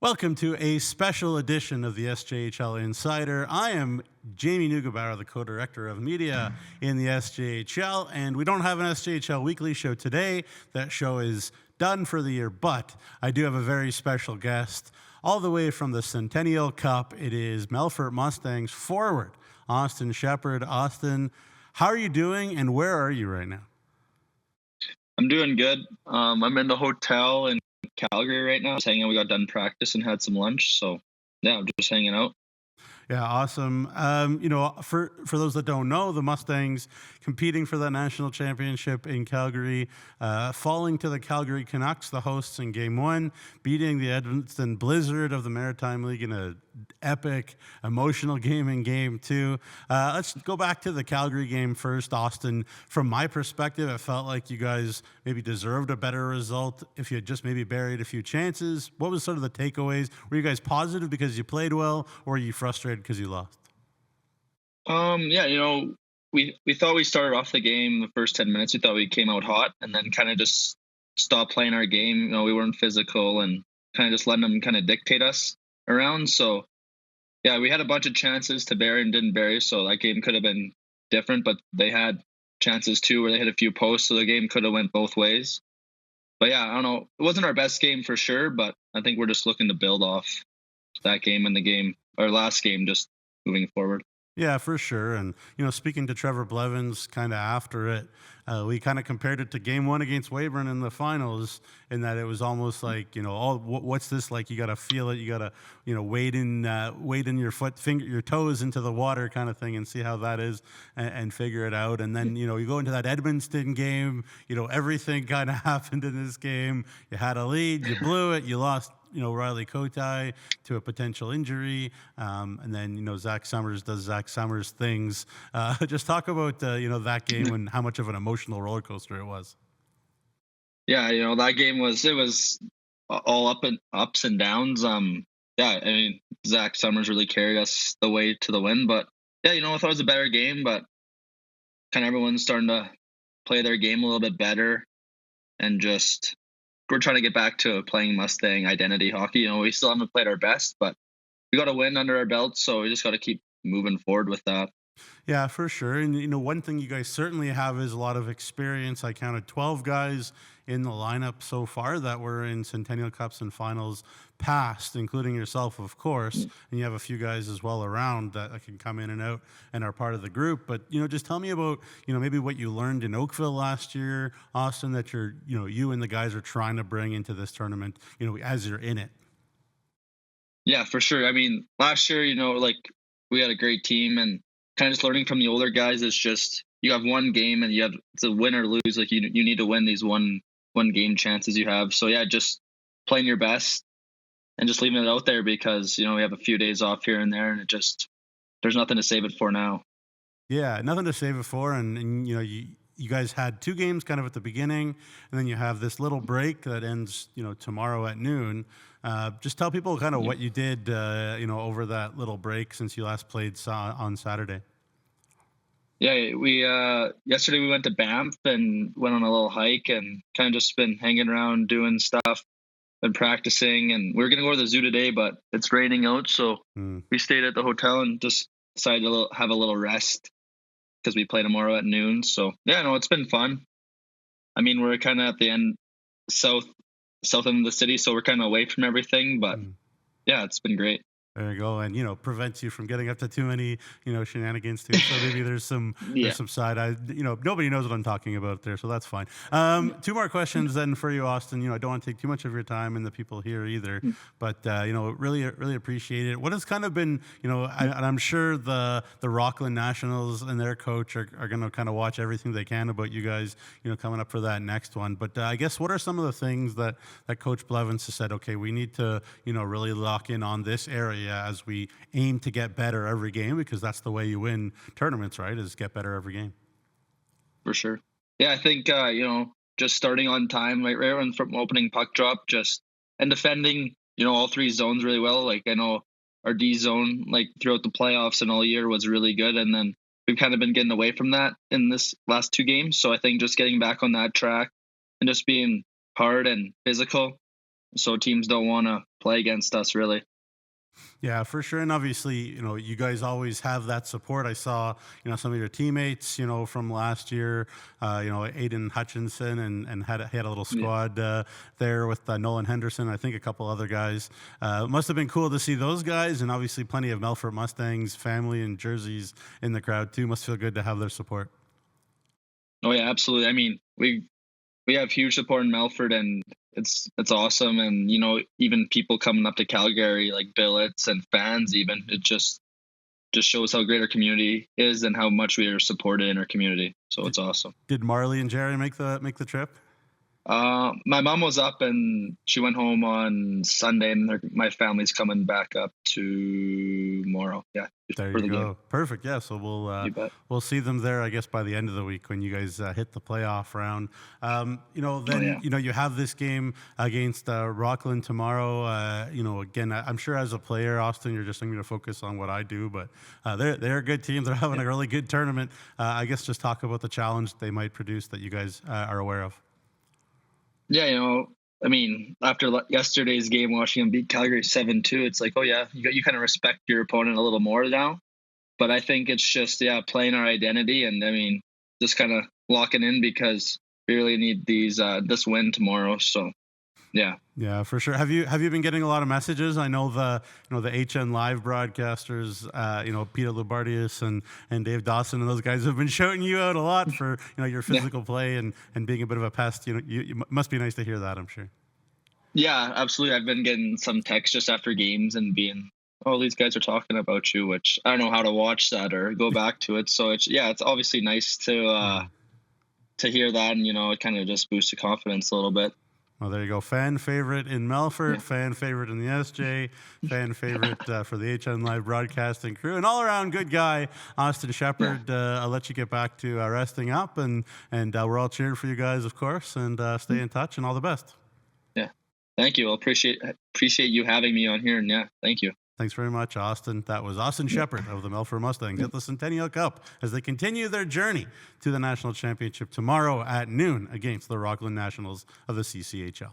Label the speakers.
Speaker 1: Welcome to a special edition of the SJHL Insider. I am Jamie Neugebauer, the co-director of media in the SJHL, and we don't have an SJHL weekly show today. That show is done for the year, but I do have a very special guest all the way from the Centennial Cup. It is Melfort Mustangs forward, Austin Shepard. Austin, how are you doing, and where are you right now?
Speaker 2: I'm doing good. I'm in the hotel in Calgary right now. Just hanging out. We got done practice and had some lunch. So yeah, I'm just hanging out.
Speaker 1: Yeah, awesome. For those that don't know, the Mustangs competing for that national championship in Calgary, falling to the Calgary Canucks, the hosts in Game 1, beating the Edmonton Blizzard of the Maritime League in a epic, emotional game in Game 2. Let's go back to the Calgary game first, Austin. From my perspective, it felt like you guys maybe deserved a better result if you had just maybe buried a few chances. What was sort of the takeaways? Were you guys positive because you played well, or were you frustrated because you lost?
Speaker 2: Yeah, we thought we started off the game the first 10 minutes. We thought we came out hot and then kind of just stopped playing our game. We weren't physical and kind of just letting them kind of dictate us around. So yeah, we had a bunch of chances to bury and didn't bury. So that game could have been different, but they had chances too where they hit a few posts. So the game could have went both ways. But yeah, I don't know. It wasn't our best game for sure, but I think we're just looking to build off that game and the game, our last game, just moving forward.
Speaker 1: Yeah, for sure. And, speaking to Trevor Blevins kind of after it, we kind of compared it to Game 1 against Weyburn in the finals in that it was almost like, what's this like? You got to feel it. You got to, wade in your your toes into the water kind of thing and see how that is and figure it out. And then, you go into that Edmonton game, everything kind of happened in this game. You had a lead, you blew it, you lost Riley Kotai to a potential injury. And then, Zach Summers does Zach Summers things. Just talk about, that game and how much of an emotional roller coaster it was.
Speaker 2: Yeah, that game was all ups and downs. Yeah, I mean, Zach Summers really carried us the way to the win. But yeah, I thought it was a better game, but kind of everyone's starting to play their game a little bit better and just we're trying to get back to playing Mustang identity hockey. We still haven't played our best, but we got a win under our belt, so we just got to keep moving forward with that.
Speaker 1: Yeah, for sure. And, one thing you guys certainly have is a lot of experience. I counted 12 guys in the lineup so far that were in Centennial Cups and finals past, including yourself, of course. And you have a few guys as well around that can come in and out and are part of the group. But, just tell me about, maybe what you learned in Oakville last year, Austin, that you and the guys are trying to bring into this tournament, as you're in it.
Speaker 2: Yeah, for sure. I mean, last year, we had a great team and kind of just learning from the older guys is just you have one game and it's a win or lose. Like you need to win these one game chances you have. So yeah, just playing your best and just leaving it out there because we have a few days off here and there and there's nothing to save it for now.
Speaker 1: Yeah, nothing to save it for, and you guys had two games kind of at the beginning, and then you have this little break that ends tomorrow at noon. Just tell people kind of what you did over that little break since you last played on Saturday.
Speaker 2: Yeah, we yesterday we went to Banff and went on a little hike and kind of just been hanging around doing stuff and practicing. And we were gonna go to the zoo today, but it's raining out, so we stayed at the hotel and just decided to have a little rest because we play tomorrow at noon. So yeah, no, it's been fun. I mean, we're kind of at the end south end of the city, so we're kind of away from everything. But yeah, it's been great.
Speaker 1: There you go, and prevents you from getting up to too many shenanigans too. So maybe there's some there's some side eye. Nobody knows what I'm talking about there, so that's fine. Two more questions then for you, Austin. I don't want to take too much of your time and the people here either, but really appreciate it. What has kind of been and I'm sure the Rockland Nationals and their coach are going to kind of watch everything they can about you guys coming up for that next one. But I guess what are some of the things that Coach Blevins has said? Okay, we need to really lock in on this area as we aim to get better every game, because that's the way you win tournaments, right? Is get better every game.
Speaker 2: For sure. Yeah, I think just starting on time, right from opening puck drop, and defending all three zones really well. Like I know our D zone, like throughout the playoffs and all year, was really good, and then we've kind of been getting away from that in this last two games. So I think just getting back on that track and just being hard and physical so teams don't want to play against us really.
Speaker 1: Yeah, for sure. And obviously, you guys always have that support. I saw, some of your teammates, from last year, Aiden Hutchinson and had a little
Speaker 2: Yeah.
Speaker 1: squad there with Nolan Henderson, I think a couple other guys. Must have been cool to see those guys, and obviously plenty of Melfort Mustangs family and jerseys in the crowd too. Must feel good to have their support.
Speaker 2: Oh yeah, absolutely. I mean, we have huge support in Melfort, and it's awesome. And even people coming up to Calgary, like billets and fans, even it just shows how great our community is and how much we are supported in our community. So it's awesome.
Speaker 1: Did Marley and Jerry make the trip?
Speaker 2: My mom was up and she went home on Sunday, and my family's coming back up tomorrow. Yeah,
Speaker 1: There
Speaker 2: for
Speaker 1: you
Speaker 2: the
Speaker 1: go.
Speaker 2: game.
Speaker 1: Perfect. Yeah. So
Speaker 2: You bet.
Speaker 1: we'll see them there, I guess, by the end of the week when you guys hit the playoff round. Then
Speaker 2: yeah.
Speaker 1: you have this game against Rockland tomorrow. Again, I'm sure as a player, Austin, you're just going to focus on what I do, but they're a good team. They're having a really good tournament. I guess just talk about the challenge they might produce that you guys are aware of.
Speaker 2: Yeah, I mean, after yesterday's game, watching them beat Calgary 7-2, it's like, oh yeah, you kind of respect your opponent a little more now. But I think it's just playing our identity, and I mean, just kind of locking in because we really need this win tomorrow. So yeah.
Speaker 1: Yeah, for sure. Have you been getting a lot of messages? I know the HN Live broadcasters, Peter Lubardius and Dave Dawson and those guys have been shouting you out a lot for your physical play and being a bit of a pest. You must be nice to hear that, I'm sure.
Speaker 2: Yeah, absolutely. I've been getting some texts just after games and being, oh, these guys are talking about you, which I don't know how to watch that or go back to it. So it's obviously nice to hear that, and it kind of just boosts the confidence a little bit.
Speaker 1: Well, there you go. Fan favorite in Melfort, fan favorite in the SJ, fan favorite for the HN Live broadcasting crew, and all around good guy, Austin Shepard. I'll let you get back to resting up, and we're all cheering for you guys, of course, and stay in touch, and all the best.
Speaker 2: Yeah, thank you. I appreciate you having me on here, and thank you.
Speaker 1: Thanks very much, Austin. That was Austin Shepard of the Melfort Mustangs at the Centennial Cup as they continue their journey to the National Championship tomorrow at noon against the Rockland Nationals of the CCHL.